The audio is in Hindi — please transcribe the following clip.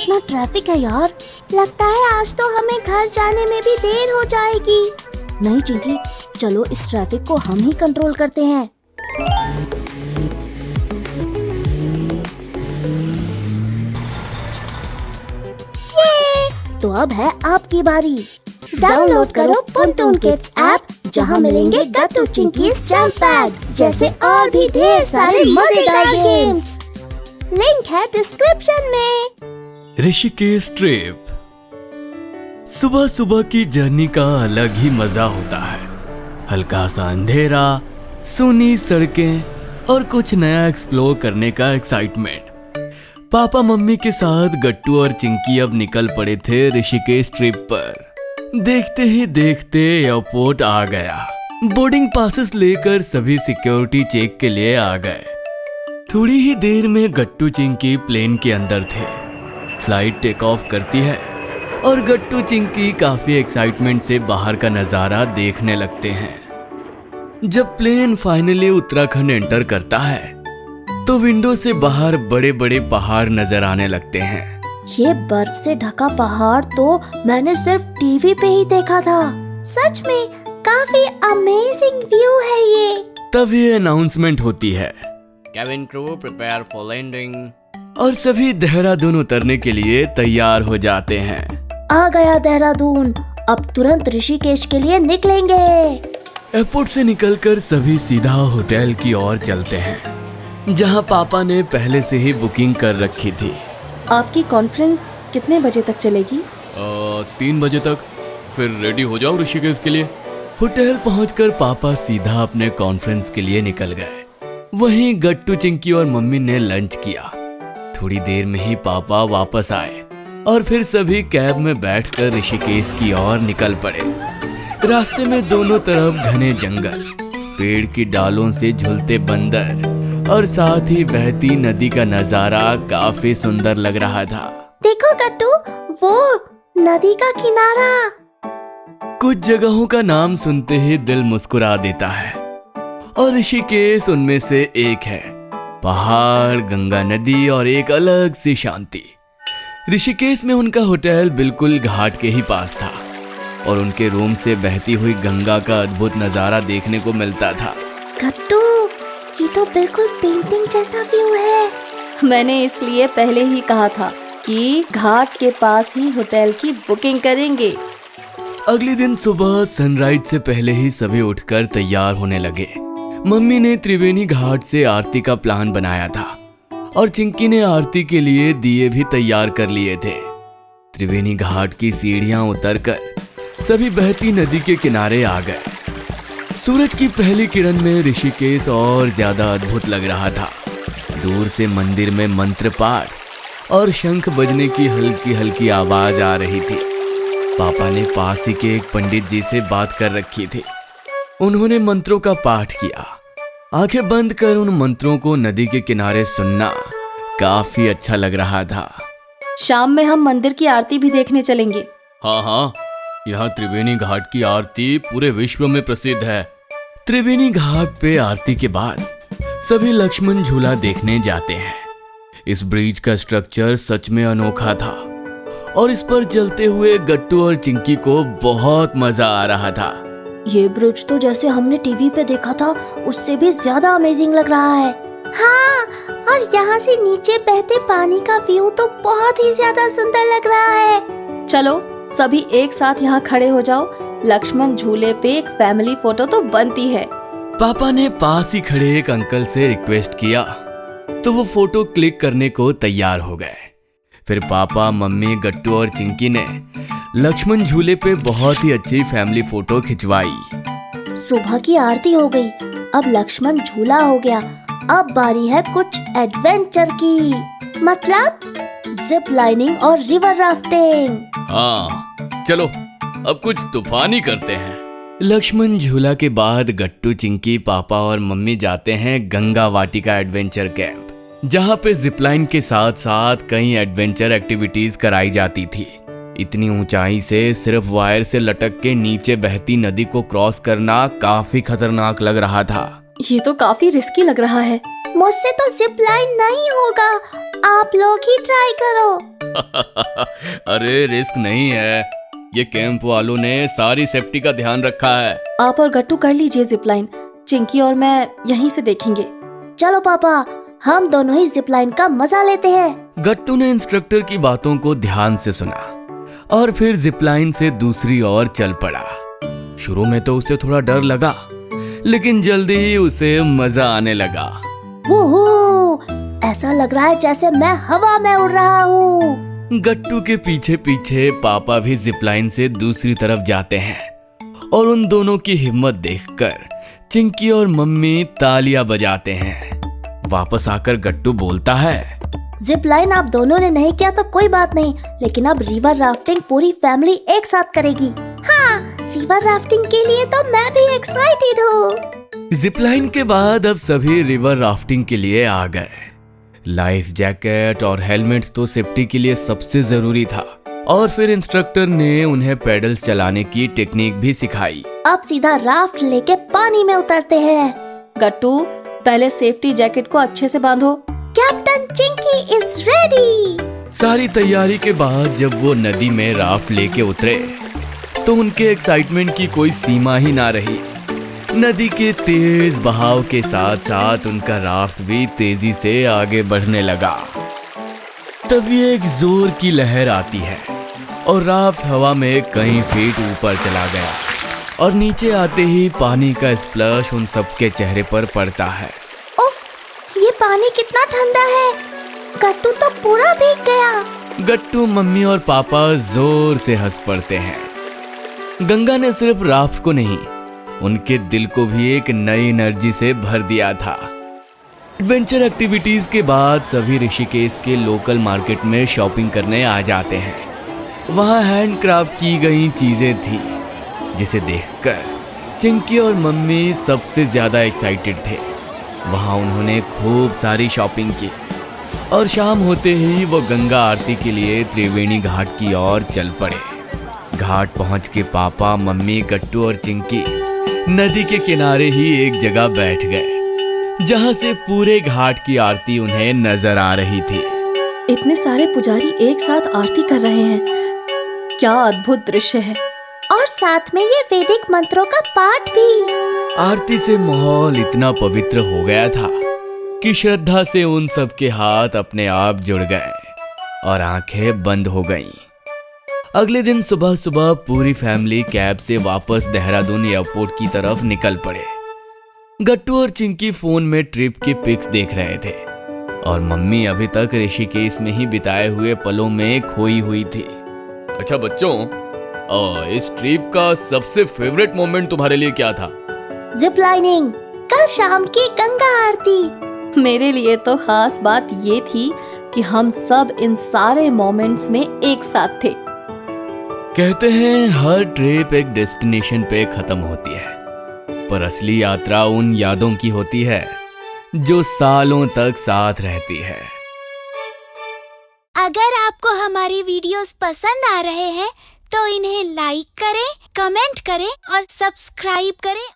कितना ट्रैफिक है यार। लगता है आज तो हमें घर जाने में भी देर हो जाएगी। नहीं चिंकी, चलो इस ट्रैफिक को हम ही कंट्रोल करते हैं। तो अब है आपकी बारी। डाउनलोड करो पुनटून किड्स ऐप, जहां मिलेंगे गट्टू चिंकीज़ जंप पैड जैसे और भी ढेर सारे मजेदार गेम्स। लिंक है डिस्क्रिप्शन में। ऋषिकेश ट्रिप। सुबह सुबह की जर्नी का अलग ही मजा होता है। हल्का सा अंधेरा, सूनी सड़कें और कुछ नया एक्सप्लोर करने का एक्साइटमेंट। पापा मम्मी के साथ गट्टू और चिंकी अब निकल पड़े थे ऋषिकेश ट्रिप पर। देखते ही देखते एयरपोर्ट आ गया। बोर्डिंग पासेस लेकर सभी सिक्योरिटी चेक के लिए आ गए। थोड़ी ही देर में गट्टू चिंकी प्लेन के अंदर थे। फ्लाइट टेक ऑफ करती है और गट्टू चिंकी काफी एक्साइटमेंट से बाहर का नजारा देखने लगते हैं। जब प्लेन फाइनली उत्तराखंड एंटर करता है तो विंडो से बाहर बड़े बड़े पहाड़ नजर आने लगते हैं। ये बर्फ से ढका पहाड़ तो मैंने सिर्फ टीवी पे ही देखा था। सच में काफी अमेजिंग व्यू है ये। तब ये अनाउंसमेंट होती है, cabin crew prepare for landing, और सभी देहरादून उतरने के लिए तैयार हो जाते हैं। आ गया देहरादून, अब तुरंत ऋषिकेश के लिए निकलेंगे। एयरपोर्ट से निकलकर सभी सीधा होटल की ओर चलते हैं, जहां पापा ने पहले से ही बुकिंग कर रखी थी। आपकी कॉन्फ्रेंस कितने बजे तक चलेगी? 3 बजे तक। फिर रेडी हो जाओ ऋषिकेश के लिए। होटल पहुंचकर पापा सीधा अपने कॉन्फ्रेंस के लिए निकल गए। वहीं गट्टू चिंकी और मम्मी ने लंच किया। थोड़ी देर में ही पापा वापस आए और फिर सभी कैब में बैठकर ऋषिकेश की ओर निकल पड़े। रास्ते में दोनों तरफ घने जंगल, पेड़ की डालों से झूलते बंदर और साथ ही बहती नदी का नजारा काफी सुंदर लग रहा था। देखो गट्टू, वो नदी का किनारा। कुछ जगहों का नाम सुनते ही दिल मुस्कुरा देता है और ऋषिकेश उनमें से एक है। पहाड़, गंगा नदी और एक अलग सी शांति। ऋषिकेश में उनका होटल बिल्कुल घाट के ही पास था और उनके रूम से बहती हुई गंगा का अद्भुत नजारा देखने को मिलता था। गट्टू, ये तो बिल्कुल पेंटिंग जैसा व्यू है। मैंने इसलिए पहले ही कहा था कि घाट के पास ही होटल की बुकिंग करेंगे। अगले दिन सुबह सनराइज से पहले ही सभी उठकर तैयार होने लगे। मम्मी ने त्रिवेणी घाट से आरती का प्लान बनाया था और चिंकी ने आरती के लिए दिए भी तैयार कर लिए थे। त्रिवेणी घाट की सीढ़ियां उतरकर सभी बहती नदी के किनारे आ गए। सूरज की पहली किरण में ऋषिकेश और ज्यादा अद्भुत लग रहा था। दूर से मंदिर में मंत्र पाठ और शंख बजने की हल्की हल्की आवाज आ रही थी। पापा ने पास ही के एक पंडित जी से बात कर रखी थी। उन्होंने मंत्रों का पाठ किया। आंखें बंद कर उन मंत्रों को नदी के किनारे सुनना काफी अच्छा लग रहा था। शाम में हम मंदिर की आरती भी देखने चलेंगे। हाँ, यहाँ त्रिवेणी घाट की आरती पूरे विश्व में प्रसिद्ध है। त्रिवेणी घाट पे आरती के बाद सभी लक्ष्मण झूला देखने जाते हैं। इस ब्रिज का स्ट्रक्चर सच में अनोखा था और इस पर चलते हुए गट्टू और चिंकी को बहुत मजा आ रहा था। ये ब्रिज तो जैसे हमने टीवी पे देखा था उससे भी ज्यादा अमेजिंग लग रहा है। हाँ, और यहाँ से नीचे बहते पानी का व्यू तो बहुत ही ज्यादा सुंदर लग रहा है। चलो सभी एक साथ यहाँ खड़े हो जाओ। लक्ष्मण झूले पे एक फैमिली फोटो तो बनती है। पापा ने पास ही खड़े एक अंकल से रिक्वेस्ट किया तो वो फोटो क्लिक करने को तैयार हो गए। फिर पापा, मम्मी, गट्टू और चिंकी ने लक्ष्मण झूले पे बहुत ही अच्छी फैमिली फोटो खिंचवाई। सुबह की आरती हो गई, अब लक्ष्मण झूला हो गया। अब बारी है कुछ एडवेंचर की, मतलब जिप लाइनिंग और रिवर राफ्टिंग। हाँ, चलो अब कुछ तूफानी करते हैं। लक्ष्मण झूला के बाद गट्टू, चिंकी, पापा और मम्मी जाते हैं गंगा वाटिका एडवेंचर कैंप, जहाँ पे जिपलाइन के साथ साथ कई एडवेंचर एक्टिविटीज कराई जाती थी। इतनी ऊंचाई से सिर्फ वायर से लटक के नीचे बहती नदी को क्रॉस करना काफी खतरनाक लग रहा था। ये तो काफी रिस्की लग रहा है। मुझसे तो जिप लाइन नहीं होगा, आप लोग ही ट्राई करो। अरे रिस्क नहीं है, ये कैंप वालों ने सारी सेफ्टी का ध्यान रखा है। आप और गट्टू कर लीजिए जिपलाइन, चिंकी और मैं यहीं से देखेंगे। चलो पापा, हम दोनों ही जिपलाइन का मजा लेते हैं। गट्टू ने इंस्ट्रक्टर की बातों को ध्यान से सुना और फिर जिपलाइन से दूसरी ओर चल पड़ा। शुरू में तो उसे थोड़ा डर लगा, लेकिन जल्दी ही उसे मजा आने लगा। वूहू, ऐसा लग रहा है जैसे मैं हवा में उड़ रहा हूँ। गट्टू के पीछे पीछे पापा भी जिपलाइन से दूसरी तरफ जाते हैं और उन दोनों की हिम्मत देखकर चिंकी और मम्मी तालियां बजाते हैं। वापस आकर गट्टू बोलता है, जिप लाइन आप दोनों ने नहीं किया तो कोई बात नहीं, लेकिन अब रिवर राफ्टिंग पूरी फैमिली एक साथ करेगी। हाँ, रिवर राफ्टिंग के लिए तो मैं भी एक्साइटेड हूँ। जिपलाइन के बाद अब सभी रिवर राफ्टिंग के लिए आ गए। लाइफ जैकेट और हेलमेट्स तो सेफ्टी के लिए सबसे जरूरी था। और फिर इंस्ट्रक्टर ने उन्हें पेडल्स चलाने की टेक्निक भी सिखाई। अब सीधा राफ्ट लेके पानी में उतरते हैं। गट्टू, पहले सेफ्टी जैकेट को अच्छे से बांधो। Captain Chinki is ready. सारी तैयारी के बाद जब वो नदी में राफ्ट लेके उतरे तो उनके एक्साइटमेंट की कोई सीमा ही ना रही। नदी के तेज बहाव के साथ साथ उनका राफ्ट भी तेजी से आगे बढ़ने लगा। तभी एक जोर की लहर आती है और राफ्ट हवा में कई फीट ऊपर चला गया और नीचे आते ही पानी का स्प्लैश उन सबके चेहरे पर पड़ता है। उफ, ये पानी कितना ठंडा है। गट्टू तो पूरा भीग गया। गट्टू, मम्मी और पापा जोर से हंस पड़ते हैं। गंगा ने सिर्फ राफ्ट को नहीं, उनके दिल को भी एक नई एनर्जी से भर दिया था। एडवेंचर एक्टिविटीज के बाद सभी ऋषिकेश के लोकल मार्केट में शॉपिंग करने आ जाते हैं। वहाँ हैंडक्राफ्ट की गई चीजें थी जिसे देखकर चिंकी और मम्मी सबसे ज्यादा एक्साइटेड थे। वहाँ उन्होंने खूब सारी शॉपिंग की और शाम होते ही वो गंगा आरती के लिए त्रिवेणी घाट की ओर चल पड़े। घाट पहुंच के पापा, मम्मी, गट्टू और चिंकी नदी के किनारे ही एक जगह बैठ गए जहां से पूरे घाट की आरती उन्हें नजर आ रही थी। इतने सारे पुजारी एक साथ आरती कर रहे हैं, क्या अद्भुत दृश्य है। और साथ में ये वैदिक मंत्रों का पाठ भी। आरती से माहौल इतना पवित्र हो गया था कि श्रद्धा से उन सब के हाथ अपने आप जुड़ गए और आंखें बंद हो गईं। अगले दिन सुबह सुबह पूरी फैमिली कैब से वापस देहरादून एयरपोर्ट की तरफ निकल पड़े। गट्टू और चिंकी फोन में ट्रिप की पिक्स देख रहे थे और मम्मी अभी तक ऋषिकेश में ही बिताए हुए पलों में खोई हुई थी। अच्छा बच्चों, इस ट्रिप का सबसे फेवरेट मोमेंट तुम्हारे लिए क्या था? जिप लाइनिंग, कल शाम की गंगा आरती। मेरे लिए तो खास बात ये थी कि हम सब इन सारे मोमेंट्स में एक साथ थे। कहते हैं हर ट्रिप एक डेस्टिनेशन पे खत्म होती है, पर असली यात्रा उन यादों की होती है जो सालों तक साथ रहती है। अगर आपको हमारी वीडियोस पसंद आ रहे हैं तो इन्हें लाइक करें, कमेंट करें और सब्सक्राइब करें